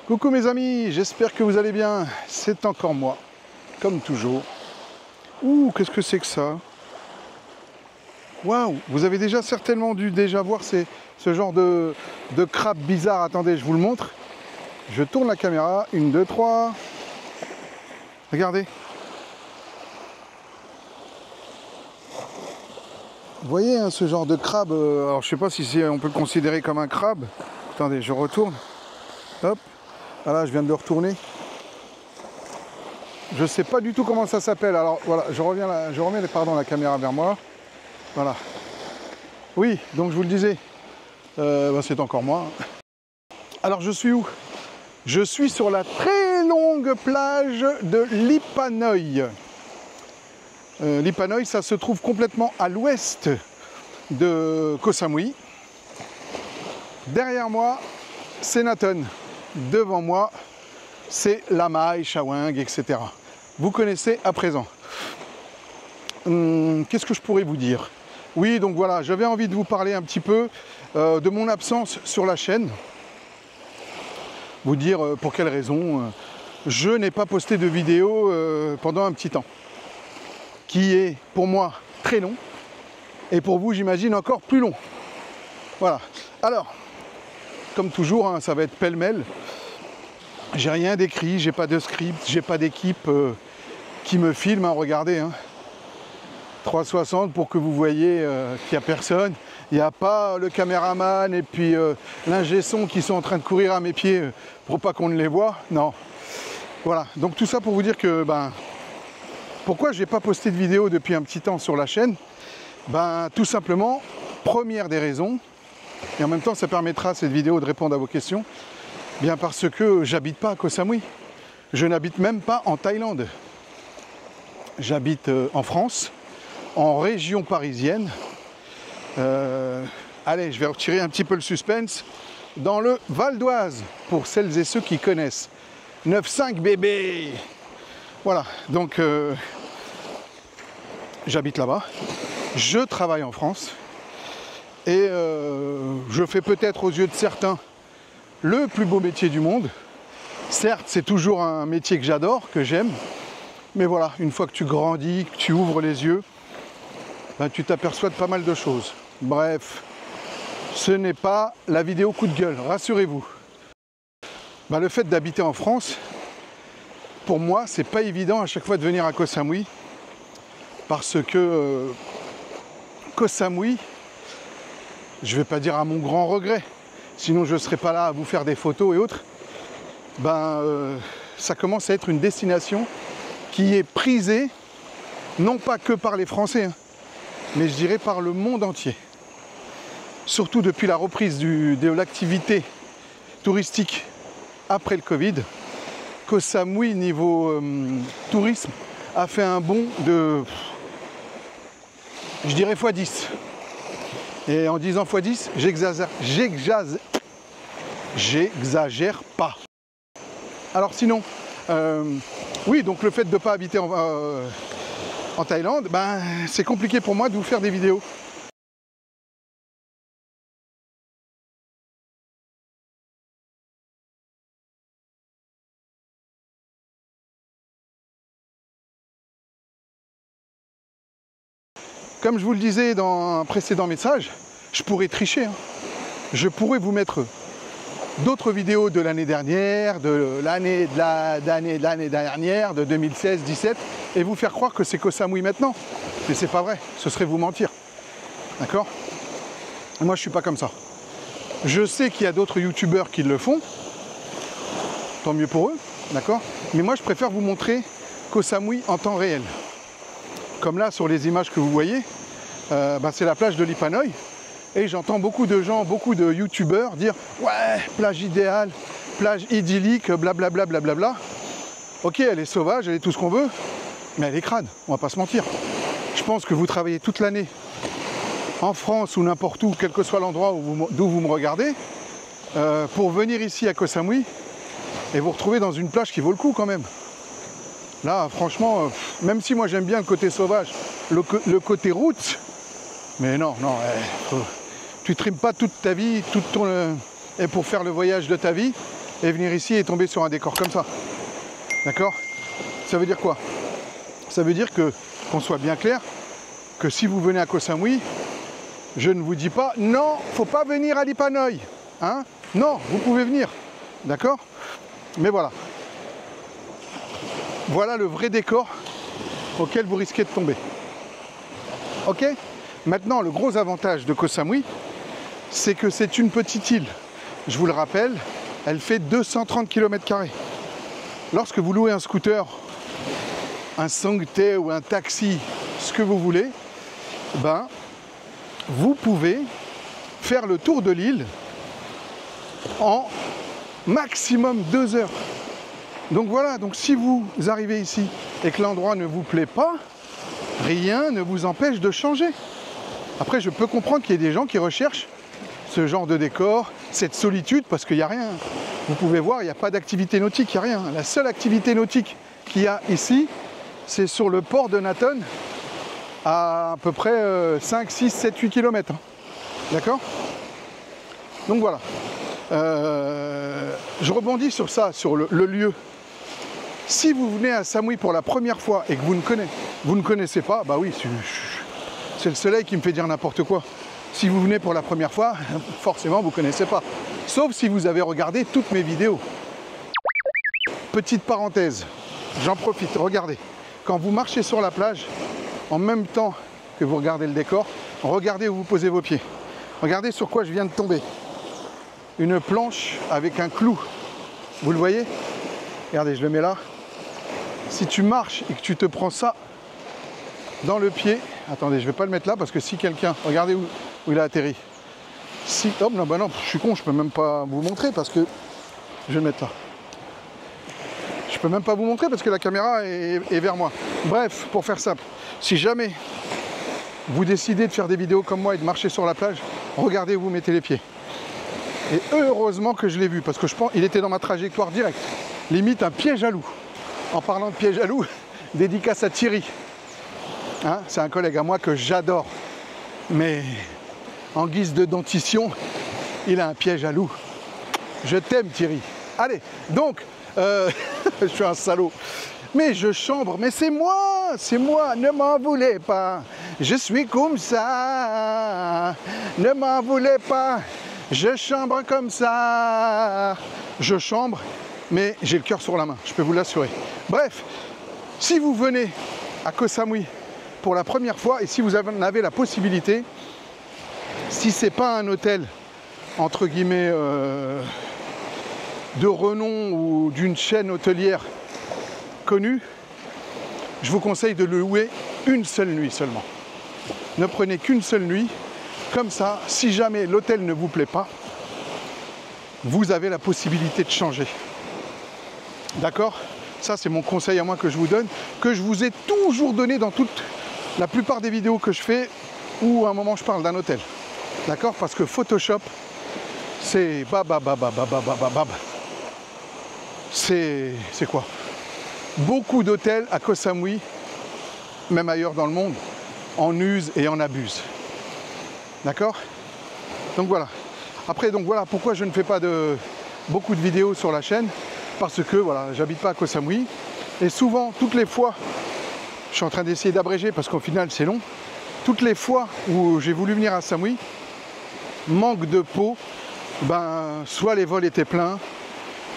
Coucou mes amis, j'espère que vous allez bien. C'est encore moi, comme toujours. Ouh, qu'est-ce que c'est que ça? Waouh, vous avez déjà certainement dû voir ce genre de crabe bizarre. Attendez, je vous le montre. Je tourne la caméra. 1, 2, 3. Regardez. Vous voyez hein, ce genre de crabe. Alors je sais pas si on peut le considérer comme un crabe. Attendez, je retourne. Hop. Voilà, je viens de le retourner. Je sais pas du tout comment ça s'appelle. Alors voilà, je remets la caméra vers moi. Voilà. Oui, donc je vous le disais, c'est encore moi. Alors je suis où? Je suis sur la très longue plage de Lipa Nui. Lipa Nui, ça se trouve complètement à l'ouest de Koh Samui. Derrière moi, c'est Naton. Devant moi, c'est Lamai, Chaweng, etc. Vous connaissez à présent. Qu'est-ce que je pourrais vous dire? Oui, donc voilà, j'avais envie de vous parler un petit peu de mon absence sur la chaîne. Vous dire pour quelles raisons je n'ai pas posté de vidéo pendant un petit temps. Qui est pour moi très long. Et pour vous, j'imagine, encore plus long. Voilà. Alors, comme toujours, hein, ça va être pêle-mêle. J'ai rien d'écrit, j'ai pas de script, j'ai pas d'équipe qui me filme. Hein, regardez, hein. 360 pour que vous voyez qu'il n'y a personne. Il n'y a pas le caméraman et puis l'ingé son qui sont en train de courir à mes pieds pour pas qu'on ne les voit. Non. Voilà. Donc tout ça pour vous dire que pourquoi je n'ai pas posté de vidéo depuis un petit temps sur la chaîne? Tout simplement, première des raisons, et en même temps ça permettra cette vidéo de répondre à vos questions, bien parce que j'habite pas à Koh Samui. Je n'habite même pas en Thaïlande. J'habite en France, en région parisienne. Allez, je vais retirer un petit peu le suspense. Dans le Val d'Oise, pour celles et ceux qui connaissent. 9,5 bébé. Voilà, donc j'habite là-bas. Je travaille en France. Et je fais peut-être aux yeux de certains le plus beau métier du monde. Certes, c'est toujours un métier que j'adore, que j'aime. Mais voilà, une fois que tu grandis, que tu ouvres les yeux, tu t'aperçois de pas mal de choses. Bref, ce n'est pas la vidéo coup de gueule, rassurez-vous. Le fait d'habiter en France, pour moi, c'est pas évident à chaque fois de venir à Koh Samui. Parce que Koh Samui, je vais pas dire à mon grand regret, sinon je ne serais pas là à vous faire des photos et autres, ça commence à être une destination qui est prisée, non pas que par les Français, hein, mais je dirais par le monde entier. Surtout depuis la reprise de l'activité touristique après le Covid, Koh Samui, niveau tourisme, a fait un bond de, je dirais x10. Et en disant x10, j'exagère pas. Alors sinon, oui, donc le fait de ne pas habiter en Thaïlande, c'est compliqué pour moi de vous faire des vidéos. Comme je vous le disais dans un précédent message, je pourrais tricher. Hein. Je pourrais vous mettre d'autres vidéos de l'année dernière, de l'année dernière, de 2016-17, et vous faire croire que c'est Koh Samui maintenant. Mais c'est pas vrai, ce serait vous mentir. D'accord? Moi, je suis pas comme ça. Je sais qu'il y a d'autres youtubeurs qui le font, tant mieux pour eux, d'accord? Mais moi, je préfère vous montrer Koh Samui en temps réel. Comme là, sur les images que vous voyez, c'est la plage de Lipa Nui. Et j'entends beaucoup de gens, beaucoup de youtubeurs dire « Ouais, plage idéale, plage idyllique, blablabla, blablabla. » Ok, elle est sauvage, elle est tout ce qu'on veut, mais elle est crade, on va pas se mentir. Je pense que vous travaillez toute l'année en France ou n'importe où, quel que soit l'endroit d'où vous me regardez, pour venir ici à Koh Samui et vous retrouver dans une plage qui vaut le coup quand même. Là, franchement, même si moi j'aime bien le côté sauvage, le côté route, mais non, tu trimes pas toute ta vie, et pour faire le voyage de ta vie, et venir ici et tomber sur un décor comme ça. D'accord? Ça veut dire quoi? Ça veut dire que, qu'on soit bien clair, que si vous venez à Koh Samui, je ne vous dis pas, non, faut pas venir à Lipa Noi. Hein? Non, vous pouvez venir. D'accord? Mais voilà. Voilà le vrai décor auquel vous risquez de tomber. Ok? Maintenant, le gros avantage de Koh Samui, c'est que c'est une petite île. Je vous le rappelle, elle fait 230 km². Lorsque vous louez un scooter, un Songte ou un taxi, ce que vous voulez, ben, vous pouvez faire le tour de l'île en maximum 2 heures. Donc voilà, donc si vous arrivez ici et que l'endroit ne vous plaît pas, rien ne vous empêche de changer. Après, je peux comprendre qu'il y ait des gens qui recherchent ce genre de décor, cette solitude, parce qu'il n'y a rien. Vous pouvez voir, il n'y a pas d'activité nautique, il n'y a rien. La seule activité nautique qu'il y a ici, c'est sur le port de Naton, à peu près 5, 6, 7, 8 km. D'accord? Donc voilà. Je rebondis sur ça, sur le lieu. Si vous venez à Samui pour la première fois et que vous ne connaissez pas, bah oui, c'est le soleil qui me fait dire n'importe quoi. Si vous venez pour la première fois, forcément vous ne connaissez pas. Sauf si vous avez regardé toutes mes vidéos. Petite parenthèse, j'en profite, regardez. Quand vous marchez sur la plage, en même temps que vous regardez le décor, regardez où vous posez vos pieds. Regardez sur quoi je viens de tomber. Une planche avec un clou. Vous le voyez? Regardez, je le mets là. Si tu marches et que tu te prends ça dans le pied, attendez, je ne vais pas le mettre là parce que si quelqu'un, regardez où il a atterri. Si, oh non, bah non, je suis con, je peux même pas vous montrer parce que je vais le mettre là. Je peux même pas vous montrer parce que la caméra est vers moi. Bref, pour faire simple, si jamais vous décidez de faire des vidéos comme moi et de marcher sur la plage, regardez où vous mettez les pieds. Et heureusement que je l'ai vu parce que je pense qu'il était dans ma trajectoire directe. Limite un piège à loup. En parlant de piège à loup, dédicace à Thierry. Hein, c'est un collègue à moi que j'adore. Mais en guise de dentition, il a un piège à loup. Je t'aime Thierry. Allez, donc, je suis un salaud. Mais je chambre, mais c'est moi, ne m'en voulez pas. Je suis comme ça, ne m'en voulez pas. Je chambre comme ça. Je chambre, mais j'ai le cœur sur la main, je peux vous l'assurer. Bref, si vous venez à Koh Samui pour la première fois et si vous en avez la possibilité, si c'est pas un hôtel entre guillemets de renom ou d'une chaîne hôtelière connue, je vous conseille de le louer une seule nuit seulement. Ne prenez qu'une seule nuit. Comme ça, si jamais l'hôtel ne vous plaît pas, vous avez la possibilité de changer. D'accord? Ça, c'est mon conseil à moi que je vous donne, que je vous ai toujours donné dans la plupart des vidéos que je fais où à un moment je parle d'un hôtel. D'accord? Parce que Photoshop, c'est c'est quoi? Beaucoup d'hôtels à Koh Samui, même ailleurs dans le monde, en usent et en abusent. D'accord? Donc voilà. Après, donc voilà pourquoi je ne fais pas beaucoup de vidéos sur la chaîne. Parce que voilà, j'habite pas à Koh Samui. Et souvent, toutes les fois, je suis en train d'essayer d'abréger parce qu'au final c'est long. Toutes les fois où j'ai voulu venir à Samui, manque de peau, ben soit les vols étaient pleins,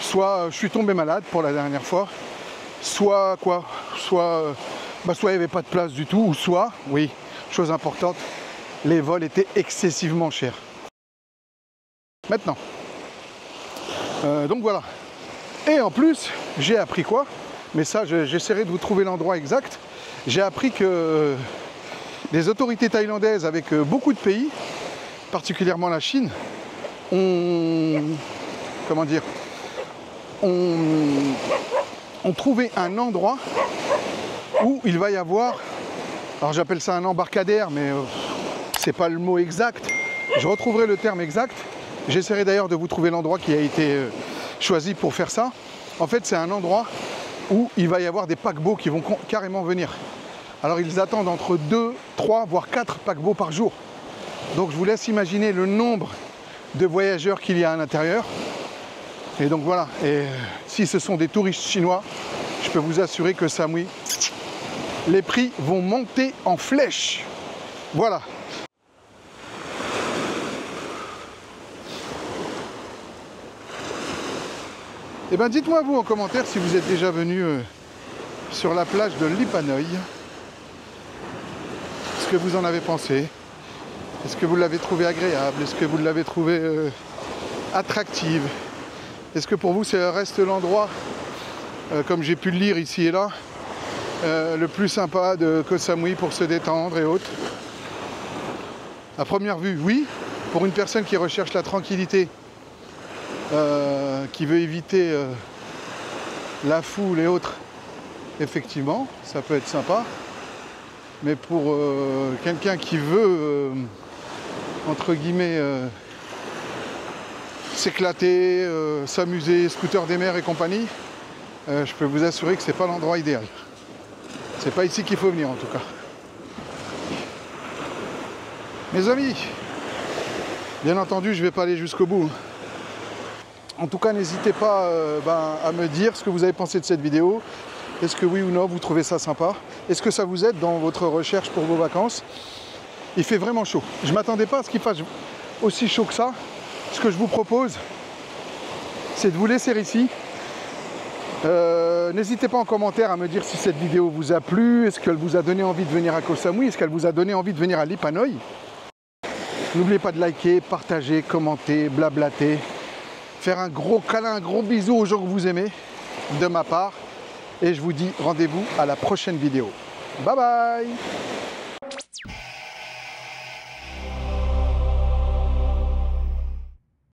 soit je suis tombé malade pour la dernière fois, soit quoi, soit il n'y avait pas de place du tout, ou soit, oui, chose importante, les vols étaient excessivement chers. Maintenant, donc voilà. Et en plus, j'ai appris quoi? Mais ça, j'essaierai de vous trouver l'endroit exact. J'ai appris que les autorités thaïlandaises, avec beaucoup de pays, particulièrement la Chine, ont trouvé un endroit où il va y avoir, alors j'appelle ça un embarcadère, mais c'est pas le mot exact. Je retrouverai le terme exact. J'essaierai d'ailleurs de vous trouver l'endroit qui a été choisi pour faire ça. En fait, c'est un endroit où il va y avoir des paquebots qui vont carrément venir. Alors, ils attendent entre 2, 3, voire 4 paquebots par jour. Donc, je vous laisse imaginer le nombre de voyageurs qu'il y a à l'intérieur. Et donc voilà, et si ce sont des touristes chinois, je peux vous assurer que Samui, les prix vont monter en flèche. Voilà. Et bien dites-moi vous en commentaire si vous êtes déjà venu sur la plage de Lipa Noi. Ce que vous en avez pensé. Est-ce que vous l'avez trouvé agréable? Est-ce que vous l'avez trouvé attractive? Est-ce que pour vous c'est reste l'endroit, comme j'ai pu le lire ici et là, le plus sympa de Koh Samui pour se détendre et autres? À première vue, oui. Pour une personne qui recherche la tranquillité, qui veut éviter la foule et autres, effectivement, ça peut être sympa. Mais pour quelqu'un qui veut, entre guillemets, s'éclater, s'amuser, scooter des mers et compagnie, je peux vous assurer que c'est pas l'endroit idéal. C'est pas ici qu'il faut venir en tout cas. Mes amis, bien entendu, je vais pas aller jusqu'au bout. En tout cas, n'hésitez pas à me dire ce que vous avez pensé de cette vidéo. Est-ce que oui ou non, vous trouvez ça sympa? Est-ce que ça vous aide dans votre recherche pour vos vacances? Il fait vraiment chaud. Je ne m'attendais pas à ce qu'il fasse aussi chaud que ça. Ce que je vous propose, c'est de vous laisser ici. N'hésitez pas en commentaire à me dire si cette vidéo vous a plu. Est-ce qu'elle vous a donné envie de venir à Koh Samui? Est-ce qu'elle vous a donné envie de venir à Lipa Noi? N'oubliez pas de liker, partager, commenter, blablater. Faire un gros câlin, un gros bisou aux gens que vous aimez, de ma part. Et je vous dis rendez-vous à la prochaine vidéo. Bye bye!